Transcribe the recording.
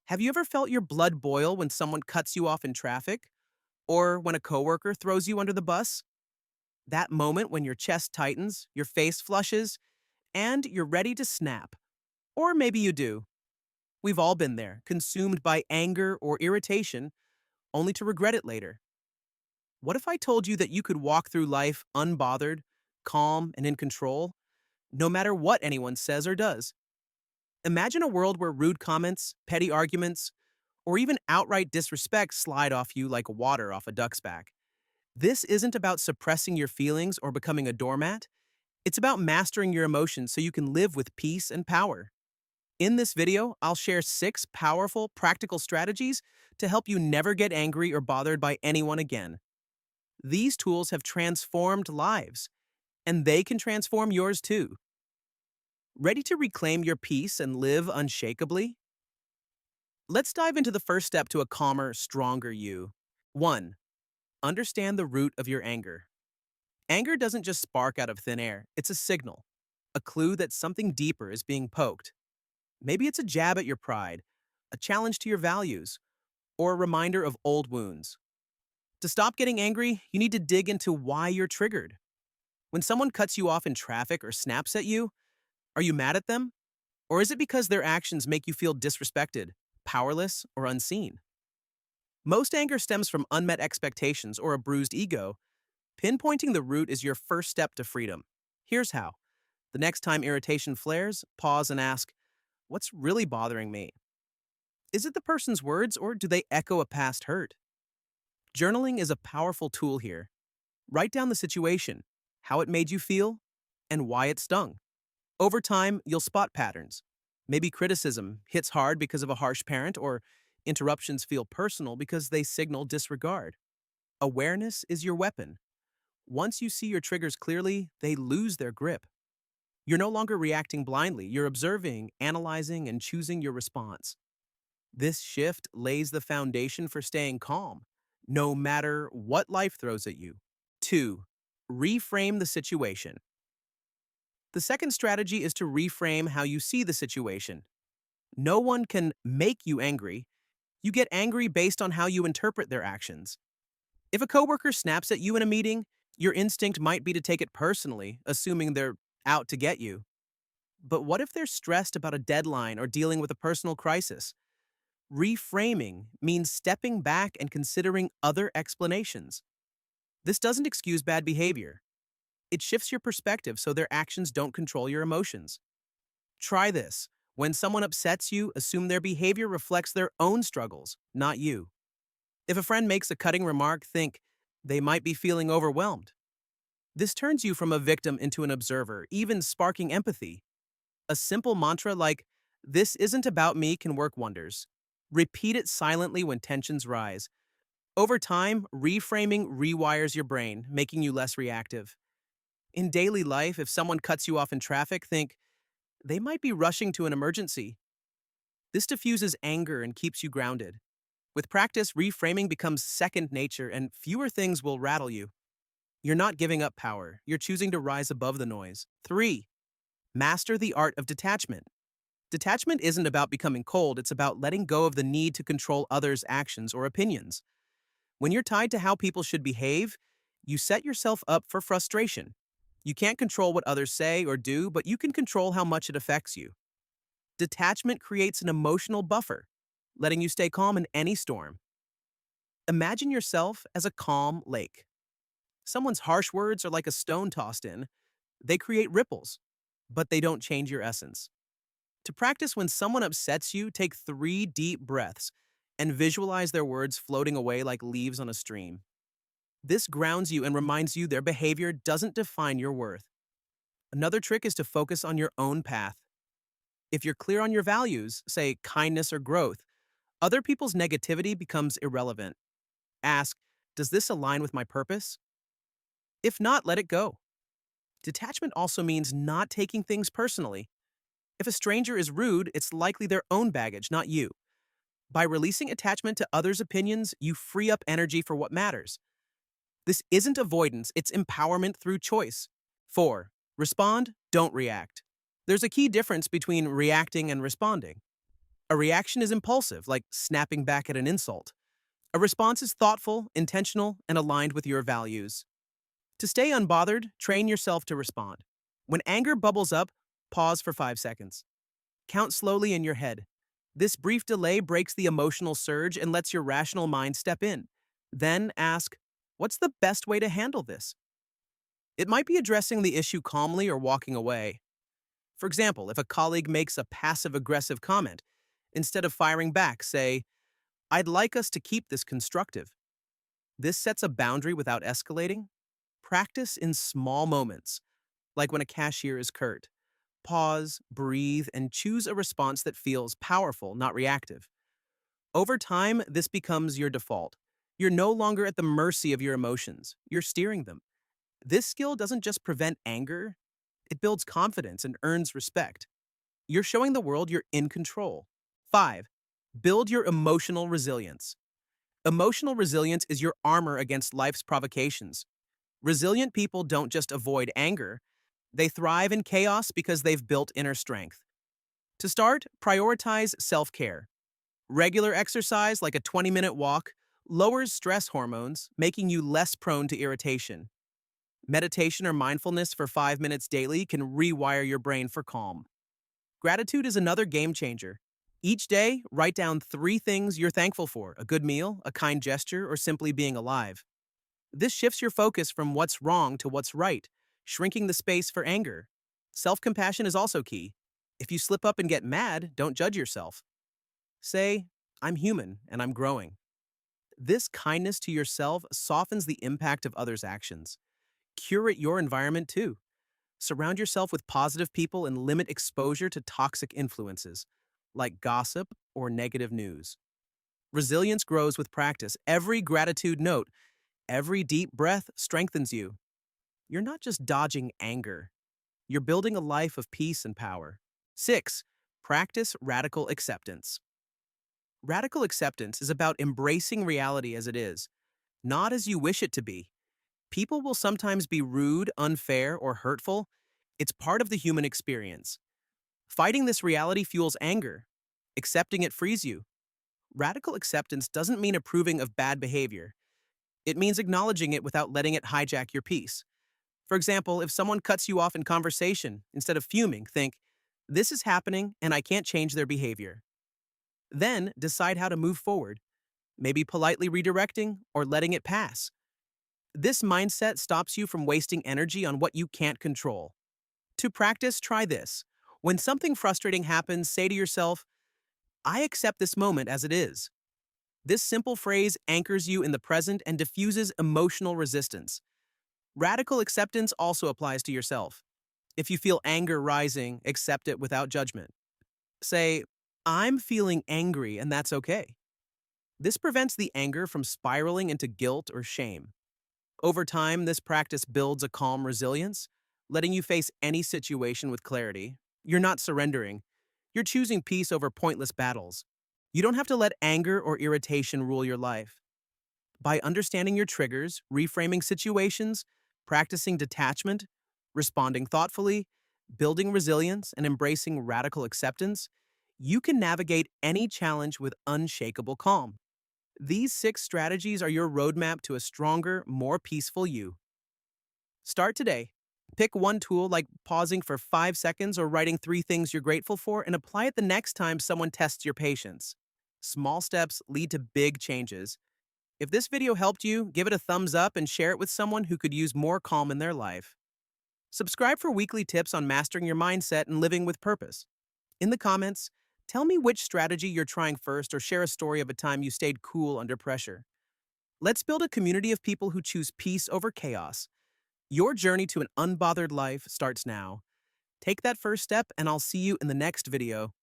Have you ever felt your blood boil when someone cuts you off in traffic? Or when a coworker throws you under the bus? That moment when your chest tightens, your face flushes, and you're ready to snap. Or maybe you do. We've all been there, consumed by anger or irritation, only to regret it later. What if I told you that you could walk through life unbothered, calm, and in control, no matter what anyone says or does? Imagine a world where rude comments, petty arguments, or even outright disrespect slide off you like water off a duck's back. This isn't about suppressing your feelings or becoming a doormat. It's about mastering your emotions so you can live with peace and power. In this video, I'll share 6 powerful, practical strategies to help you never get angry or bothered by anyone again. These tools have transformed lives, and they can transform yours too. Ready to reclaim your peace and live unshakably? Let's dive into the first step to a calmer, stronger you. 1. Understand the root of your anger. Anger doesn't just spark out of thin air, it's a signal, a clue that something deeper is being poked. Maybe it's a jab at your pride, a challenge to your values, or a reminder of old wounds. To stop getting angry, you need to dig into why you're triggered. When someone cuts you off in traffic or snaps at you, are you mad at them? Or is it because their actions make you feel disrespected, powerless, or unseen? Most anger stems from unmet expectations or a bruised ego. Pinpointing the root is your first step to freedom. Here's how. The next time irritation flares, pause and ask, what's really bothering me? Is it the person's words or do they echo a past hurt? Journaling is a powerful tool here. Write down the situation, how it made you feel, and why it stung. Over time, you'll spot patterns. Maybe criticism hits hard because of a harsh parent, or interruptions feel personal because they signal disregard. Awareness is your weapon. Once you see your triggers clearly, they lose their grip. You're no longer reacting blindly, you're observing, analyzing, and choosing your response. This shift lays the foundation for staying calm, no matter what life throws at you. 2. Reframe the situation. The second strategy is to reframe how you see the situation. No one can make you angry. You get angry based on how you interpret their actions. If a coworker snaps at you in a meeting, your instinct might be to take it personally, assuming they're out to get you. But what if they're stressed about a deadline or dealing with a personal crisis? Reframing means stepping back and considering other explanations. This doesn't excuse bad behavior. It shifts your perspective so their actions don't control your emotions. Try this. When someone upsets you, assume their behavior reflects their own struggles, not you. If a friend makes a cutting remark, think, they might be feeling overwhelmed. This turns you from a victim into an observer, even sparking empathy. A simple mantra like, this isn't about me, can work wonders. Repeat it silently when tensions rise. Over time, reframing rewires your brain, making you less reactive. In daily life, if someone cuts you off in traffic, think, they might be rushing to an emergency. This diffuses anger and keeps you grounded. With practice, reframing becomes second nature and fewer things will rattle you. You're not giving up power, you're choosing to rise above the noise. 3. Master the art of detachment. Detachment isn't about becoming cold, it's about letting go of the need to control others' actions or opinions. When you're tied to how people should behave, you set yourself up for frustration. You can't control what others say or do, but you can control how much it affects you. Detachment creates an emotional buffer, letting you stay calm in any storm. Imagine yourself as a calm lake. Someone's harsh words are like a stone tossed in. They create ripples, but they don't change your essence. To practice when someone upsets you, take 3 deep breaths and visualize their words floating away like leaves on a stream. This grounds you and reminds you their behavior doesn't define your worth. Another trick is to focus on your own path. If you're clear on your values, say kindness or growth, other people's negativity becomes irrelevant. Ask, does this align with my purpose? If not, let it go. Detachment also means not taking things personally. If a stranger is rude, it's likely their own baggage, not you. By releasing attachment to others' opinions, you free up energy for what matters. This isn't avoidance, it's empowerment through choice. 4. Respond, don't react. There's a key difference between reacting and responding. A reaction is impulsive, like snapping back at an insult. A response is thoughtful, intentional, and aligned with your values. To stay unbothered, train yourself to respond. When anger bubbles up, pause for 5 seconds. Count slowly in your head. This brief delay breaks the emotional surge and lets your rational mind step in. Then ask, what's the best way to handle this? It might be addressing the issue calmly or walking away. For example, if a colleague makes a passive aggressive comment, instead of firing back, say, I'd like us to keep this constructive. This sets a boundary without escalating. Practice in small moments, like when a cashier is curt. Pause, breathe, and choose a response that feels powerful, not reactive. Over time, this becomes your default. You're no longer at the mercy of your emotions, you're steering them. This skill doesn't just prevent anger, it builds confidence and earns respect. You're showing the world you're in control. 5. Build your emotional resilience. Emotional resilience is your armor against life's provocations. Resilient people don't just avoid anger, they thrive in chaos because they've built inner strength. To start, prioritize self-care. Regular exercise, like a 20-minute walk, lowers stress hormones, making you less prone to irritation. Meditation or mindfulness for 5 minutes daily can rewire your brain for calm. Gratitude is another game changer. Each day, write down 3 things you're thankful for: a good meal, a kind gesture, or simply being alive. This shifts your focus from what's wrong to what's right, shrinking the space for anger. Self-compassion is also key. If you slip up and get mad, don't judge yourself. Say, I'm human and I'm growing. This kindness to yourself softens the impact of others' actions. Curate your environment too. Surround yourself with positive people and limit exposure to toxic influences, like gossip or negative news. Resilience grows with practice. Every gratitude note, every deep breath strengthens you. You're not just dodging anger, you're building a life of peace and power. 6. Practice radical acceptance. Radical acceptance is about embracing reality as it is, not as you wish it to be. People will sometimes be rude, unfair, or hurtful. It's part of the human experience. Fighting this reality fuels anger. Accepting it frees you. Radical acceptance doesn't mean approving of bad behavior. It means acknowledging it without letting it hijack your peace. For example, if someone cuts you off in conversation, instead of fuming, think, this is happening and I can't change their behavior. Then decide how to move forward, maybe politely redirecting or letting it pass. This mindset stops you from wasting energy on what you can't control. To practice, try this. When something frustrating happens, say to yourself, I accept this moment as it is. This simple phrase anchors you in the present and diffuses emotional resistance. Radical acceptance also applies to yourself. If you feel anger rising, accept it without judgment. Say, I'm feeling angry and that's okay. This prevents the anger from spiraling into guilt or shame. Over time, this practice builds a calm resilience, letting you face any situation with clarity. You're not surrendering. You're choosing peace over pointless battles. You don't have to let anger or irritation rule your life. By understanding your triggers, reframing situations, practicing detachment, responding thoughtfully, building resilience, and embracing radical acceptance, you can navigate any challenge with unshakable calm. These 6 strategies are your roadmap to a stronger, more peaceful you. Start today. Pick one tool like pausing for 5 seconds or writing 3 things you're grateful for and apply it the next time someone tests your patience. Small steps lead to big changes. If this video helped you, give it a thumbs up and share it with someone who could use more calm in their life. Subscribe for weekly tips on mastering your mindset and living with purpose. In the comments, tell me which strategy you're trying first or share a story of a time you stayed cool under pressure. Let's build a community of people who choose peace over chaos. Your journey to an unbothered life starts now. Take that first step and I'll see you in the next video.